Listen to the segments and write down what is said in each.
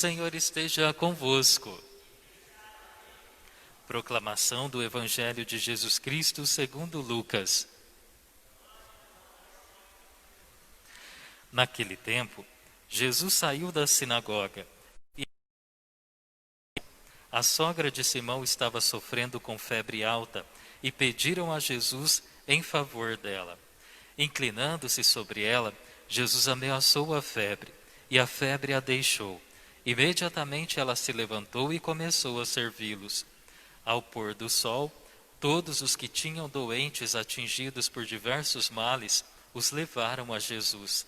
Senhor esteja convosco. Proclamação do Evangelho de Jesus Cristo segundo Lucas. Naquele tempo, Jesus saiu da sinagoga e a sogra de Simão estava sofrendo com febre alta e pediram a Jesus em favor dela. Inclinando-se sobre ela, Jesus ameaçou a febre e a febre a deixou. Imediatamente ela se levantou e começou a servi-los. Ao pôr do sol, todos os que tinham doentes atingidos por diversos males os levaram a Jesus.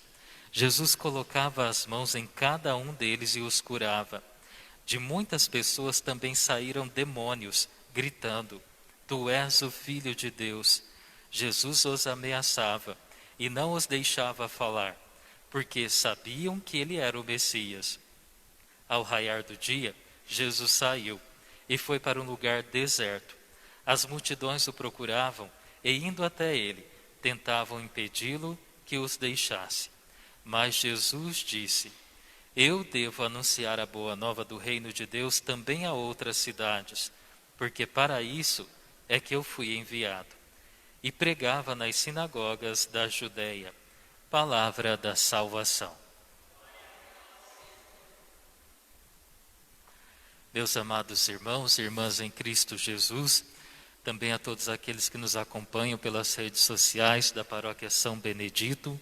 Jesus colocava as mãos em cada um deles e os curava. De muitas pessoas também saíram demônios, gritando: Tu és o Filho de Deus. Jesus os ameaçava e não os deixava falar, porque sabiam que ele era o Messias. Ao raiar do dia, Jesus saiu e foi para um lugar deserto. As multidões o procuravam e, indo até ele, tentavam impedi-lo que os deixasse. Mas Jesus disse: Eu devo anunciar a boa nova do reino de Deus também a outras cidades, porque para isso é que eu fui enviado. E pregava nas sinagogas da Judeia. Palavra da salvação. Meus amados irmãos e irmãs em Cristo Jesus, também a todos aqueles que nos acompanham pelas redes sociais da Paróquia São Benedito,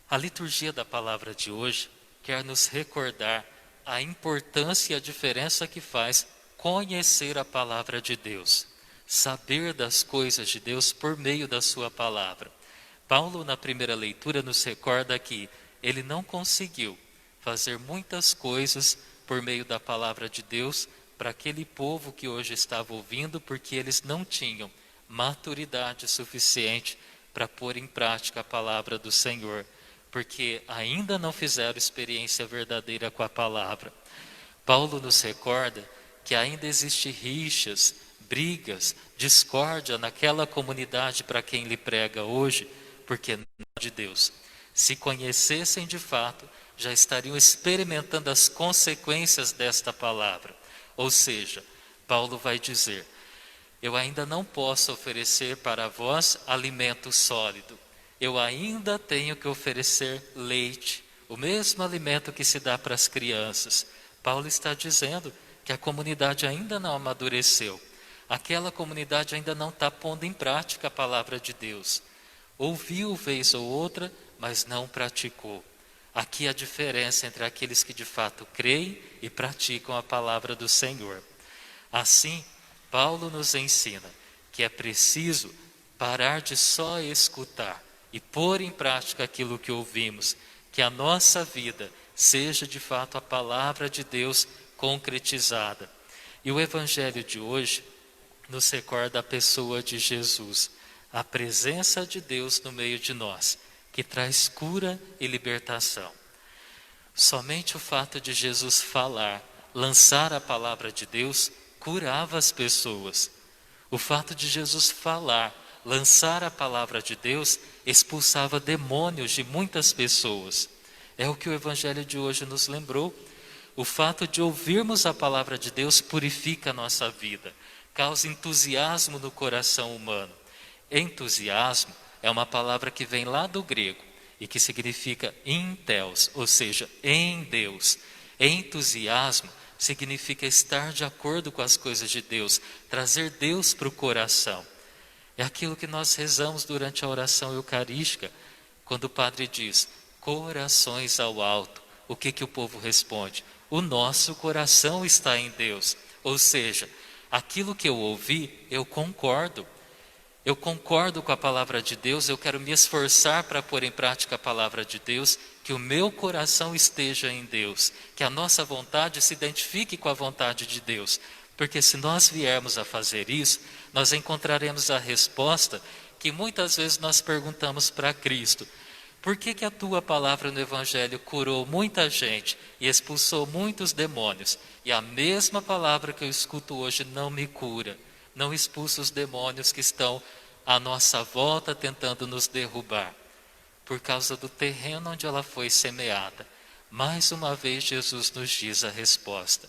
a liturgia da palavra de hoje quer nos recordar a importância e a diferença que faz conhecer a palavra de Deus, saber das coisas de Deus por meio da sua palavra. Paulo, na primeira leitura, nos recorda que ele não conseguiu fazer muitas coisas por meio da palavra de Deus para aquele povo que hoje estava ouvindo, porque eles não tinham maturidade suficiente para pôr em prática a palavra do Senhor, porque ainda não fizeram experiência verdadeira com a palavra. Paulo nos recorda que ainda existe rixas, brigas, discórdia naquela comunidade para quem lhe prega hoje, porque não é de Deus. Se conhecessem de fato, já estariam experimentando as consequências desta palavra. Ou seja, Paulo vai dizer: eu ainda não posso oferecer para vós alimento sólido. Eu ainda tenho que oferecer leite, o mesmo alimento que se dá para as crianças. Paulo está dizendo que a comunidade ainda não amadureceu. Aquela comunidade ainda não está pondo em prática a palavra de Deus. Ouviu vez ou outra, mas não praticou. Aqui a diferença entre aqueles que de fato creem e praticam a palavra do Senhor. Assim, Paulo nos ensina que é preciso parar de só escutar e pôr em prática aquilo que ouvimos, que a nossa vida seja de fato a palavra de Deus concretizada. E o Evangelho de hoje nos recorda a pessoa de Jesus, a presença de Deus no meio de nós, que traz cura e libertação. Somente o fato de Jesus falar, lançar a palavra de Deus, curava as pessoas. O fato de Jesus falar, lançar a palavra de Deus, expulsava demônios de muitas pessoas. É o que o Evangelho de hoje nos lembrou. O fato de ouvirmos a palavra de Deus purifica a nossa vida, causa entusiasmo no coração humano. Entusiasmo é uma palavra que vem lá do grego e que significa in theos, ou seja, em Deus. Entusiasmo significa estar de acordo com as coisas de Deus, trazer Deus para o coração. É aquilo que nós rezamos durante a oração eucarística, quando o padre diz, corações ao alto. O que o povo responde? O nosso coração está em Deus. Ou seja, aquilo que eu ouvi, eu concordo. Eu concordo com a palavra de Deus, eu quero me esforçar para pôr em prática a palavra de Deus, que o meu coração esteja em Deus, que a nossa vontade se identifique com a vontade de Deus. Porque se nós viermos a fazer isso, nós encontraremos a resposta que muitas vezes nós perguntamos para Cristo. Por que a tua palavra no Evangelho curou muita gente e expulsou muitos demônios? E a mesma palavra que eu escuto hoje não me cura, não expulsa os demônios que estão à nossa volta tentando nos derrubar. Por causa do terreno onde ela foi semeada. Mais uma vez Jesus nos diz a resposta.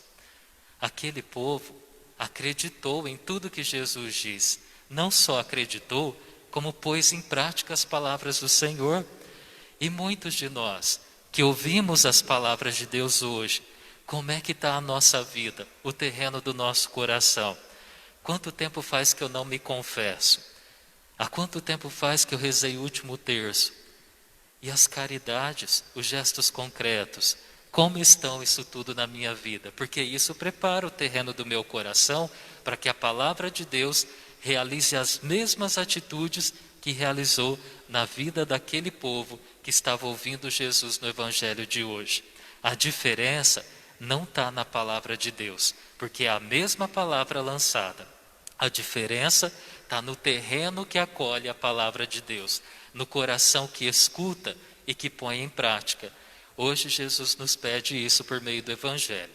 Aquele povo acreditou em tudo que Jesus disse. Não só acreditou, como pôs em prática as palavras do Senhor. E muitos de nós que ouvimos as palavras de Deus hoje, como é que está a nossa vida, o terreno do nosso coração? Quanto tempo faz que eu não me confesso? Há quanto tempo faz que eu rezei o último terço? E as caridades, os gestos concretos, como estão isso tudo na minha vida? Porque isso prepara o terreno do meu coração para que a palavra de Deus realize as mesmas atitudes que realizou na vida daquele povo que estava ouvindo Jesus no Evangelho de hoje. A diferença não está na palavra de Deus, porque é a mesma palavra lançada. A diferença está no terreno que acolhe a palavra de Deus, no coração que escuta e que põe em prática. Hoje Jesus nos pede isso por meio do Evangelho,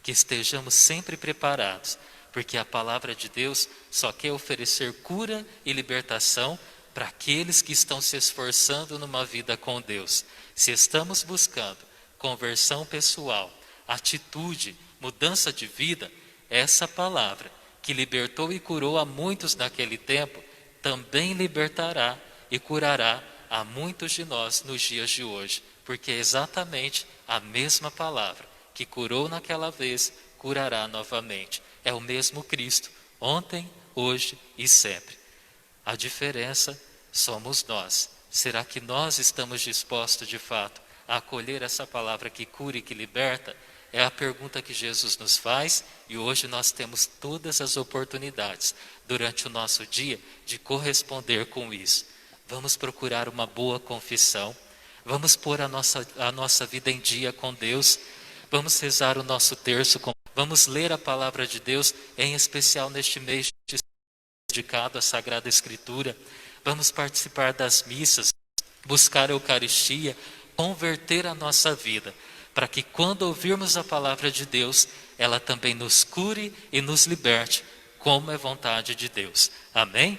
que estejamos sempre preparados, porque a palavra de Deus só quer oferecer cura e libertação para aqueles que estão se esforçando numa vida com Deus. Se estamos buscando conversão pessoal, atitude, mudança de vida, essa palavra que libertou e curou a muitos naquele tempo, também libertará e curará a muitos de nós nos dias de hoje, porque é exatamente a mesma palavra que curou naquela vez, curará novamente. É o mesmo Cristo, ontem, hoje e sempre. A diferença somos nós. Será que nós estamos dispostos de fato a acolher essa palavra que cura e que liberta? É a pergunta que Jesus nos faz e hoje nós temos todas as oportunidades durante o nosso dia de corresponder com isso. Vamos procurar uma boa confissão, vamos pôr a nossa vida em dia com Deus, vamos rezar o nosso terço, vamos ler a palavra de Deus, em especial neste mês dedicado à Sagrada Escritura, vamos participar das missas, buscar a Eucaristia, converter a nossa vida, para que quando ouvirmos a palavra de Deus, ela também nos cure e nos liberte, como é vontade de Deus. Amém?